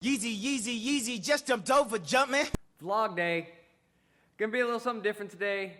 Yeezy, Yeezy, Yeezy, just jumped over, jumping. Vlog day. Gonna be a little something different today.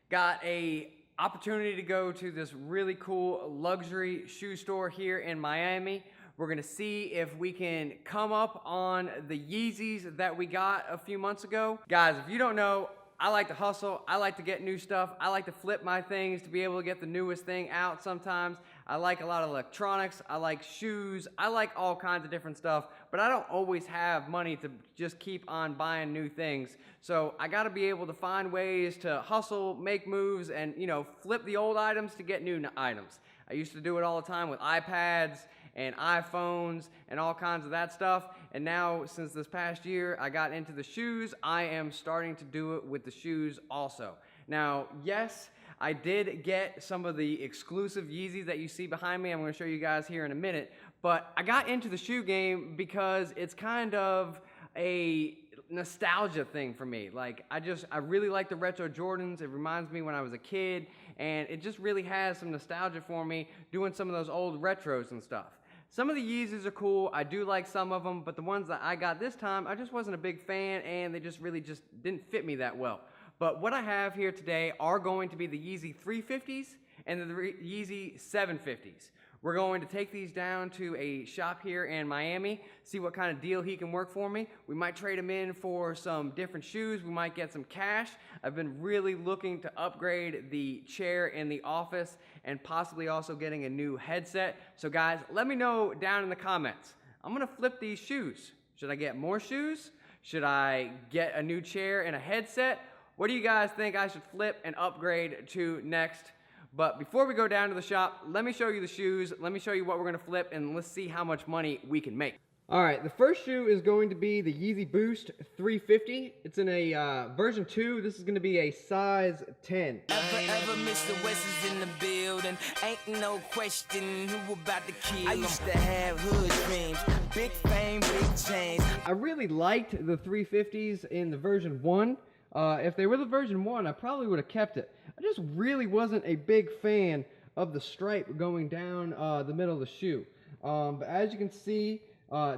Got a opportunity to go to this really cool luxury shoe store here in Miami. We're gonna see if we can come up on the Yeezys that we got a few months ago. Guys, if you don't know, I like to hustle, I like to get new stuff, I like to flip my things to be able to get the newest thing out sometimes. I like a lot of electronics, I like shoes, I like all kinds of different stuff, but I don't always have money to just keep on buying new things. So I gotta be able to find ways to hustle, make moves, and flip the old items to get new items. I used to do it all the time with iPads and iPhones and all kinds of that stuff. And now, since this past year, I got into the shoes, I am starting to do it with the shoes also. Now, yes, I did get some of the exclusive Yeezys that you see behind me. I'm gonna show you guys here in a minute. But I got into the shoe game because it's kind of a nostalgia thing for me. Like, I really like the retro Jordans. It reminds me when I was a kid, and it just really has some nostalgia for me doing some of those old retros and stuff. Some of the Yeezys are cool, I do like some of them, but the ones that I got this time, I just wasn't a big fan, and they just really didn't fit me that well. But what I have here today are going to be the Yeezy 350s and the Yeezy 750s. We're going to take these down to a shop here in Miami, see what kind of deal he can work for me. We might trade them in for some different shoes. We might get some cash. I've been really looking to upgrade the chair in the office and possibly also getting a new headset. So guys, let me know down in the comments. I'm gonna flip these shoes. Should I get more shoes? Should I get a new chair and a headset? What do you guys think I should flip and upgrade to next? But before we go down to the shop, let me show you the shoes, let me show you what we're gonna flip, and let's see how much money we can make. All right, the first shoe is going to be the Yeezy Boost 350. It's in a version 2. This is gonna be a size 10. Ever Mr. West is in the building. Ain't no question who about to kill. I used to have hood dreams, big fame, big chains. I really liked the 350s in the version 1. If they were the version 1, I probably would have kept it. I just really wasn't a big fan of the stripe going down the middle of the shoe. But as you can see,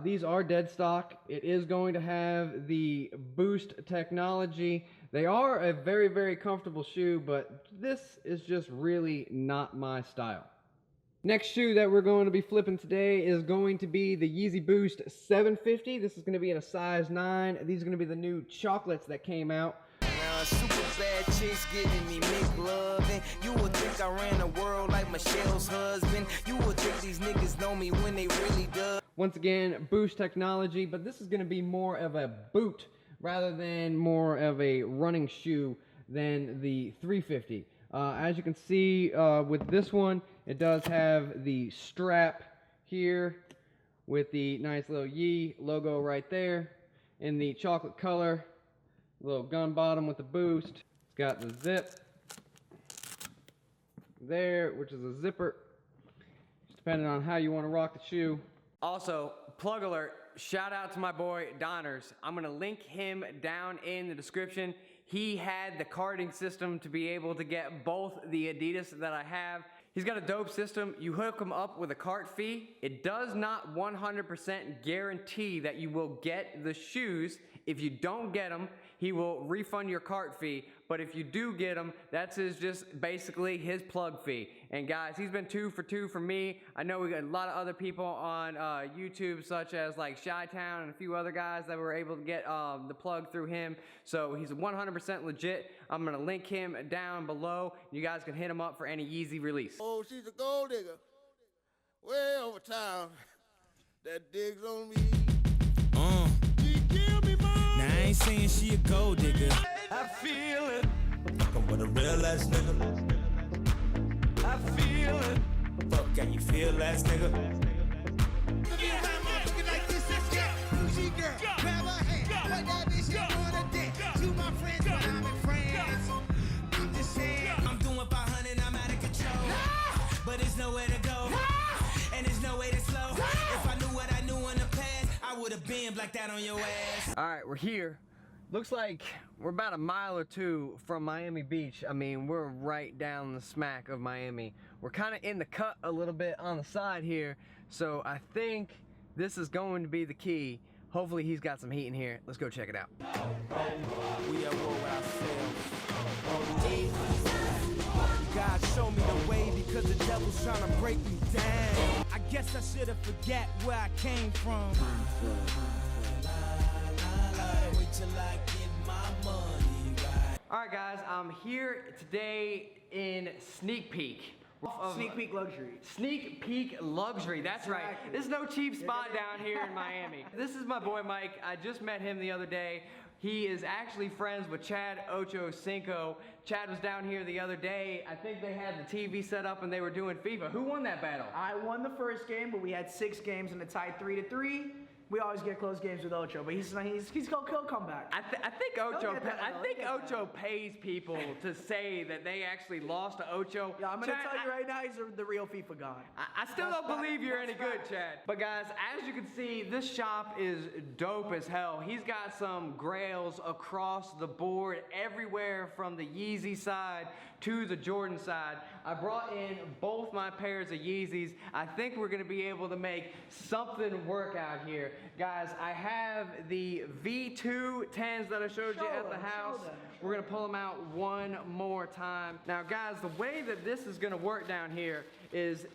these are dead stock. It is going to have the Boost technology. They are a very, very comfortable shoe, but this is just really not my style. Next shoe that we're going to be flipping today is going to be the Yeezy Boost 750. This is going to be in a size 9. These are going to be the new chocolates that came out. Super bad chicks giving me McLovin'. You would think I ran the world like Michelle's husband. You would think these niggas know me when they really do. Once again, Boost technology, but this is going to be more of a boot rather than more of a running shoe than the 350. As you can see with this one, it does have the strap here with the nice little Yee logo right there in the chocolate color. Little gun bottom with the Boost. It's got the zip there, which is a zipper, just depending on how you want to rock the shoe. Also, plug alert, shout out to my boy Donners. I'm gonna link him down in the description. He had the carding system to be able to get both the Adidas that I have. He's got a dope system. You hook him up with a cart fee. It does not 100% guarantee that you will get the shoes. If you don't get them, he will refund your cart fee. But if you do get them, that's just basically his plug fee. And guys, he's been 2 for 2 for me. I know we got a lot of other people on YouTube, such as like Chi-Town and a few other guys that were able to get the plug through him. So he's 100% legit. I'm gonna link him down below. You guys can hit him up for any Yeezy release. Oh, she's a gold digger. Way over town. That digs on me. She kill me, mom. Now I ain't saying she a gold digger. I feel it. Fuckin' with a real ass nigga. I feel it. Fuck, can you feel ass nigga? Like this is Gucci girl. Grab her hand. Put that bitch on a dick. To my friends when I'm in France. I'm just saying. I'm doing 500, I'm out of control. But there's nowhere to go. And there's no way to slow. If I knew what I knew in the past, I would have been like that on your ass. All right, we're here. Looks like we're about a mile or 2 from Miami Beach. I mean, we're right down the smack of Miami. We're kind of in the cut a little bit on the side here, so I think this is going to be the key. Hopefully he's got some heat in here. Let's go check it out. We at war with ourselves. God show me the way because the devil's trying to break me down. I guess I should have forget where I came from. Wait till I get my money right. All right, guys, I'm here today in Sneak Peek. Sneak Peek Luxury. Sneak Peek Luxury, that's right. Exactly. This is no cheap spot down here in Miami. This is my boy Mike. I just met him the other day. He is actually friends with Chad Ochocinco. Chad was down here the other day. I think they had the TV set up and they were doing FIFA. Who won that battle? I won the first game, but we had 6 games and it tied 3-3. We always get close games with Ocho, but he'll come back. I think Ocho. get that, I though. think He'll get Ocho pays people to say that they actually lost to Ocho. Yeah, I'm gonna Chad, tell you right now, he's the real FIFA god. I still don't believe you're any good, Chad. But guys, as you can see, this shop is dope as hell. He's got some grails across the board, everywhere from the Yeezy side to the Jordan side. I brought in both my pairs of Yeezys. I think we're gonna be able to make something work out here. Guys, I have the V2 10s that I showed you at the house. We're gonna pull them out one more time. Now guys, the way that this is gonna work down here is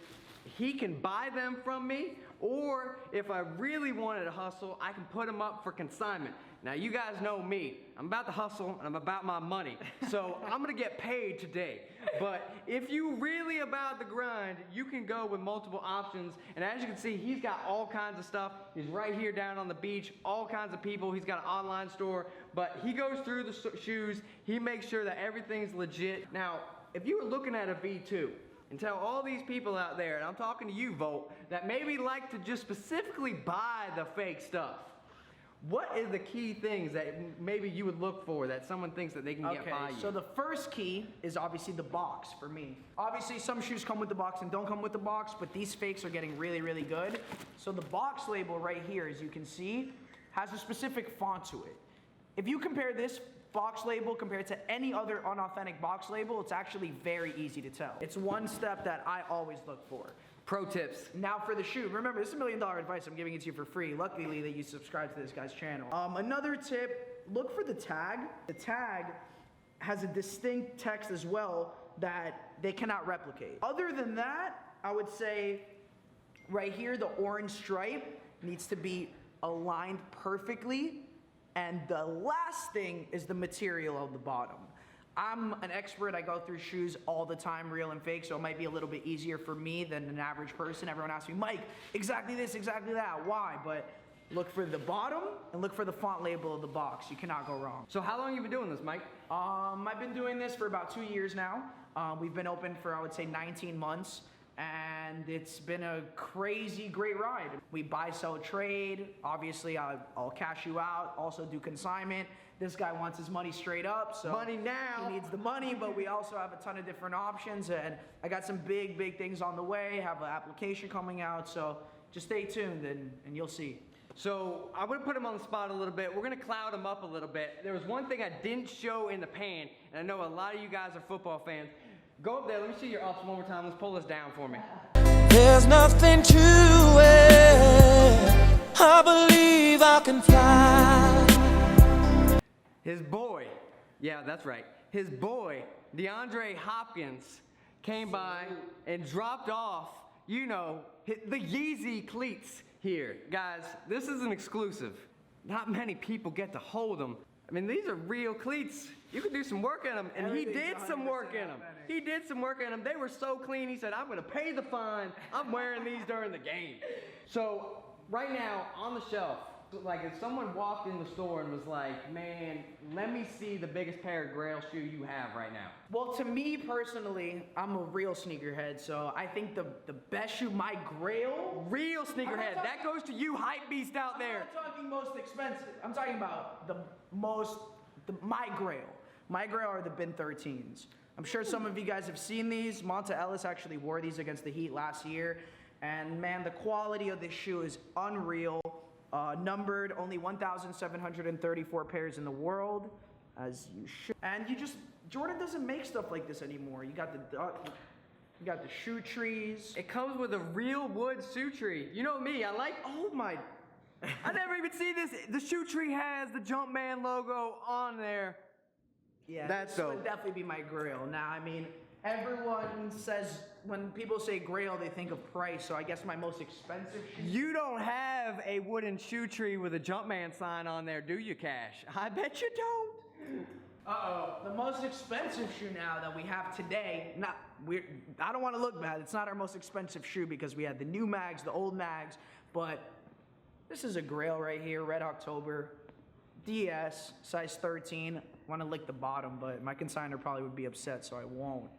he can buy them from me, or if I really wanted to hustle, I can put them up for consignment. Now you guys know me, I'm about to hustle and I'm about my money. So I'm gonna get paid today. But if you really about the grind, you can go with multiple options. And as you can see, he's got all kinds of stuff. He's right here down on the beach, all kinds of people. He's got an online store, but he goes through the shoes. He makes sure that everything's legit. Now, if you were looking at a V2, and tell all these people out there, and I'm talking to you, Volt, that maybe like to just specifically buy the fake stuff. What is the key things that maybe you would look for that someone thinks that they can get by you? So the first key is obviously the box for me. Obviously some shoes come with the box and don't come with the box, but these fakes are getting really, really good. So the box label right here, as you can see, has a specific font to it. If you compare this box label compared to any other unauthentic box label, it's actually very easy to tell. It's one step that I always look for. Pro tips. Now for the shoe, remember this is $1 million advice, I'm giving it to you for free. Luckily that you subscribe to this guy's channel. Another tip, look for the tag. The tag has a distinct text as well that they cannot replicate. Other than that, I would say right here, the orange stripe needs to be aligned perfectly. And the last thing is the material on the bottom. I'm an expert, I go through shoes all the time, real and fake, so it might be a little bit easier for me than an average person. Everyone asks me, Mike, exactly this, exactly that, why? But look for the bottom and look for the font label of the box. You cannot go wrong. So how long have you been doing this, Mike? I've been doing this for about 2 years now. We've been open for, I would say, 19 months. And it's been a crazy, great ride. We buy, sell, trade. Obviously, I'll cash you out. Also do consignment. This guy wants his money straight up, so money now. He needs the money, but we also have a ton of different options. And I got some big, big things on the way. Have an application coming out, so just stay tuned and you'll see. So I'm gonna put him on the spot a little bit. We're gonna cloud him up a little bit. There was one thing I didn't show in the pan, and I know a lot of you guys are football fans. Go up there, let me see your ups one more time. Let's pull this down for me. There's nothing to it. I believe I can fly. His boy, yeah, that's right. His boy, DeAndre Hopkins, came by and dropped off, you know, the Yeezy cleats here. Guys, this is an exclusive. Not many people get to hold them. I mean, these are real cleats. You can do some work in them, and he did some work in them. He did some work in them. They were so clean, he said, I'm gonna pay the fine. I'm wearing these during the game. So, right now, on the shelf, like if someone walked in the store and was like, man, let me see the biggest pair of grail shoe you have right now. Well, to me personally, I'm a real sneakerhead, so I think the best shoe, my grail. Real sneakerhead. That goes to you hype beast out there. I'm not talking most expensive. I'm talking about my grail. My grail are the Bin 13s. I'm sure some of you guys have seen these. Monta Ellis actually wore these against the Heat last year. And man, the quality of this shoe is unreal. Numbered only 1,734 pairs in the world, as you should. And Jordan doesn't make stuff like this anymore. You got the shoe trees. It comes with a real wood shoe tree. You know me, I like, oh my I never even see this. The shoe tree has the Jumpman logo on there. Yeah, That's this would dope. definitely be my grail. Now, I mean, everyone says, when people say grail, they think of price, so I guess my most expensive shoe. You don't have a wooden shoe tree with a Jumpman sign on there, do you, Cash? I bet you don't. Uh-oh. The most expensive shoe now that we have today, I don't want to look bad, it's not our most expensive shoe because we had the new mags, the old mags, but this is a grail right here, Red October, DS, size 13. Want to lick the bottom, but my consignor probably would be upset, so I won't.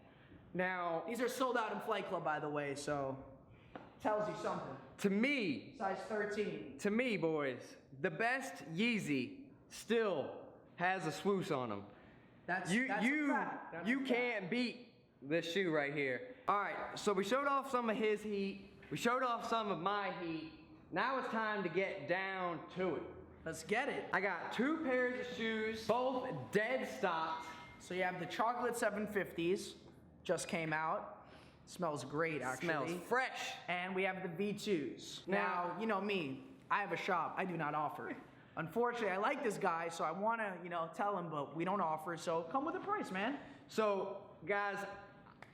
Now, These are sold out in Flight Club, by the way, so tells you something. to me, Size 13. boys, the best Yeezy still has a swoosh on them. That's a fact. That's You a fact. can't beat this shoe right here. All right, so we showed off some of his heat. We showed off some of my heat. Now it's time to get down to it. Let's get it. I got 2 pairs of shoes, both dead stocked. So you have the chocolate 750s, just came out. Smells great, actually. Smells fresh. And we have the V2s. Now, you know me, I have a shop, I do not offer. Unfortunately, I like this guy, so I want to, tell him, but we don't offer, so come with a price, man. So, guys,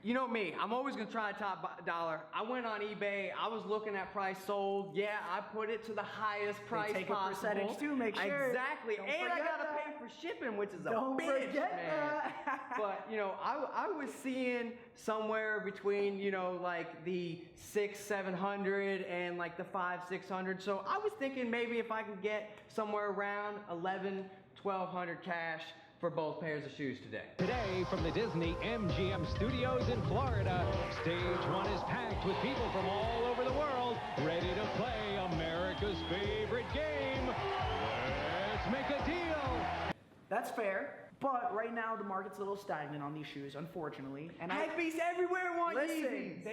you know me, I'm always gonna try top dollar. I went on eBay, I was looking at price sold. Yeah, I put it to the highest price take possible. a percentage too, make sure. Exactly, Don't and I forget gotta that. pay for shipping, which is a Don't bitch, forget man. that. But, I was seeing somewhere between, like the 600-700 and like the 500-600. So I was thinking maybe if I could get somewhere around 1,100-1,200 cash for both pairs of shoes today. Today, from the Disney MGM Studios in Florida, Stage 1 is packed with people from all over the world, ready to play America's favorite game. Let's make a deal. That's fair, but right now the market's a little stagnant on these shoes, unfortunately. And Hypebeasts everywhere want listen, Yeezys.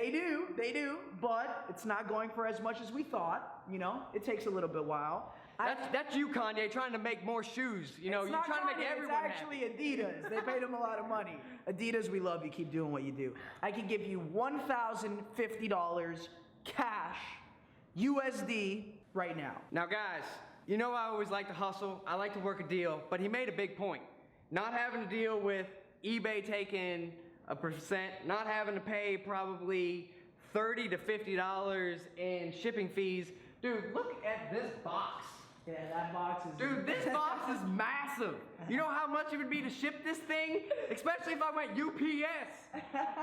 they do, but it's not going for as much as we thought. It takes a little bit while. That's you, Kanye, trying to make more shoes. You're trying to make everyone It's actually Adidas. They paid him a lot of money. Adidas, we love you. Keep doing what you do. I can give you $1,050 cash, USD, right now. Now, guys, I always like to hustle. I like to work a deal, but he made a big point. Not having to deal with eBay taking a percent, not having to pay probably $30 to $50 in shipping fees. Dude, look at this box. Yeah, that box is... Dude, this box is massive. You know how much it would be to ship this thing? Especially if I went UPS.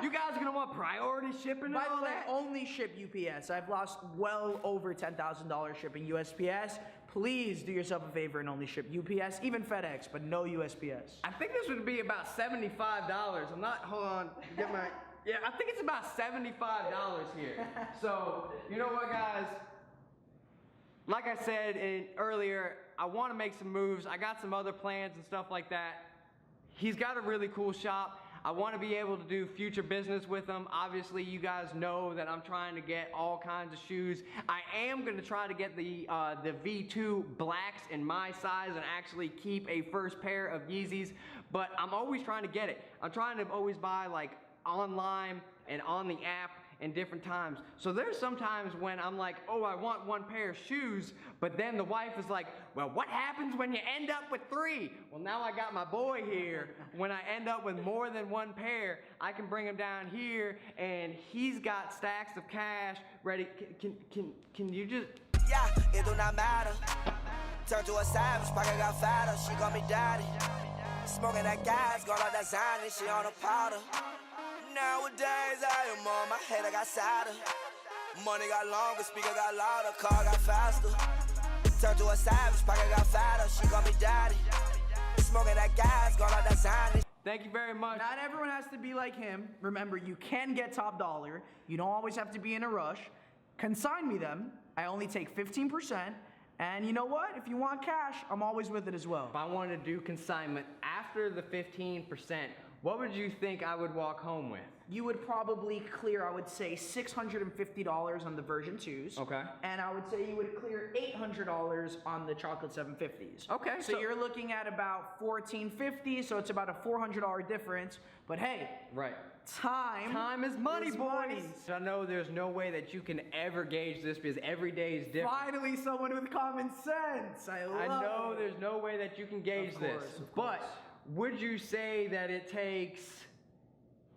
You guys are gonna want priority shipping and By all the way, that? only ship UPS. I've lost well over $10,000 shipping USPS. Please do yourself a favor and only ship UPS, even FedEx, but no USPS. I think this would be about $75. I'm not, hold on, yeah, I think it's about $75 here. So, you know what, guys? Like I said earlier, I want to make some moves. I got some other plans and stuff like that. He's got a really cool shop. I want to be able to do future business with him. Obviously, you guys know that I'm trying to get all kinds of shoes. I am going to try to get the V2 blacks in my size and actually keep a first pair of Yeezys, but I'm always trying to get it. I'm trying to always buy like online and on the app in different times. So there's sometimes when I'm like, oh, I want 1 pair of shoes, but then the wife is like, well, what happens when you end up with 3? Well, now I got my boy here. When I end up with more than 1 pair, I can bring him down here and he's got stacks of cash ready. Can you just... Yeah, it do not matter. Turn to a savage, pocket got fatter. She call me daddy. Smoking that gas, going like that Zany, she on a powder. Nowadays I am on my head, I got sadder. Money got longer, speaker got louder, car got faster. Turn to a savage, pocket got fatter. She call me daddy. Smoking that gas, going like that Zany. Thank you very much. Not everyone has to be like him. Remember, you can get top dollar. You don't always have to be in a rush. Consign me them. I only take 15%. And you know what? If you want cash, I'm always with it as well. If I wanted to do consignment after the 15%, what would you think I would walk home with? You would probably clear, I would say, $650 on the version 2s. Okay. And I would say you would clear $800 on the chocolate 750s. Okay, So so- you're looking at about $1,450, so it's about a $400 difference. But hey, Right. time is money, boys. money. I know there's no way that you can ever gauge this because every day is different. Finally, someone with common sense. I know it. there's no way that you can gauge Of this. course, of But course. would you say that it takes,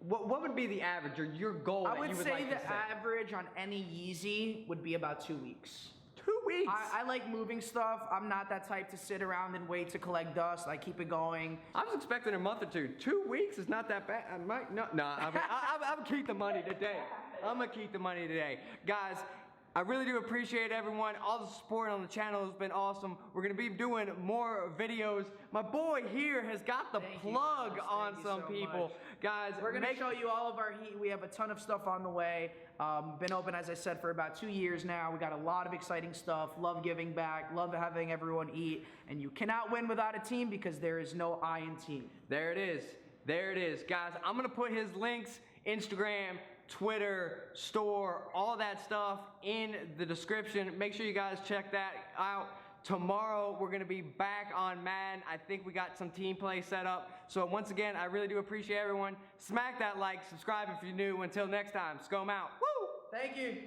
what would be the average or your goal I that would you would say like the to set? average on any Yeezy would be about 2 weeks. 2 weeks? I like moving stuff. I'm not that type to sit around and wait to collect dust. I keep it going. I was expecting a month or two. 2 weeks is not that bad. I might not. No, I'm gonna keep the money today. I'm gonna keep the money today, guys. I really do appreciate everyone. All the support on the channel has been awesome. We're gonna be doing more videos. My boy here has got the Thank you, plug guys. on Thank you some so people, much. guys. We're gonna show you all of our heat. We have a ton of stuff on the way. Been open, as I said, for about 2 years now. We got a lot of exciting stuff. Love giving back. Love having everyone eat. And you cannot win without a team because there is no I in team. There it is. There it is, guys. I'm gonna put his links, Instagram, Twitter, store, all that stuff in the description. Make sure you guys check that out. Tomorrow, we're gonna be back on Madden. I think we got some team play set up. So once again, I really do appreciate everyone. Smack that like, subscribe if you're new. Until next time, Scomo out. Woo! Thank you.